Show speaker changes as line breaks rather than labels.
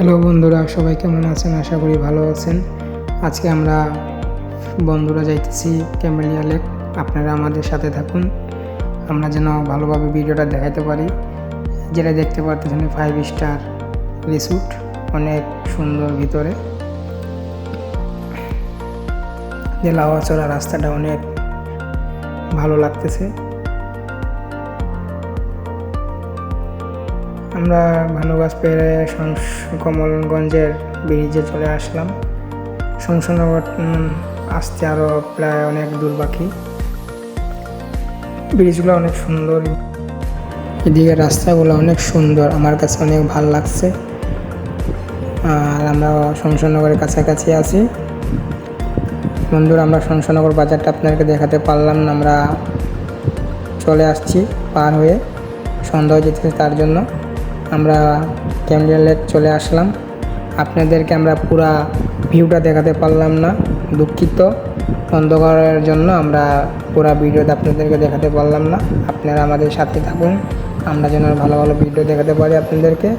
Hello বন্ধুরা, সবাই কেমন আছেন? আশা করি ভালো আছেন। আজকে আমরা বন্ধুরা যাইতেছি ক্যামেলিয়া লেক। আপনারা আমাদের সাথে থাকুন, আমরা যেন ভালোভাবে ভিডিওটা দেখাতে পারি। যেটা দেখতে পারতেছেন 5 স্টার রিসোর্ট, অনেক সুন্দর ভিতরে। যে লাওয়া চড়া রাস্তাটা অনেক ভালো লাগতেছে। আমরা ভানুগাছ পেরে কমলগঞ্জের ব্রিজে চলে আসলাম। শমশনগর আসতে আরও প্রায় অনেক দূর বাকি। ব্রিজগুলো অনেক সুন্দর, এদিকে রাস্তাগুলো অনেক সুন্দর, আমার কাছে অনেক ভালো লাগছে। আর আমরা শমশনগরের কাছাকাছি আছি। বন্ধুরা, আমরা শমশনগর বাজারটা আপনাদেরকে দেখাতে পারলাম না, আমরা চলে আসছি পার হয়ে, সন্ধ্যা হয়ে যেতেছে, তার জন্য আমরা ক্যামেলিয়া লেক চলে আসলাম। আপনাদেরকে আমরা পুরা ভিউটা দেখাতে পারলাম না, দুঃখিত। অন্ধকারের জন্য আমরা পুরা ভিডিওটা আপনাদেরকে দেখাতে পারলাম না। আপনারা আমাদের সাথে থাকুন, আমরা যেন ভালো ভালো ভিডিও দেখাতে পারি আপনাদেরকে।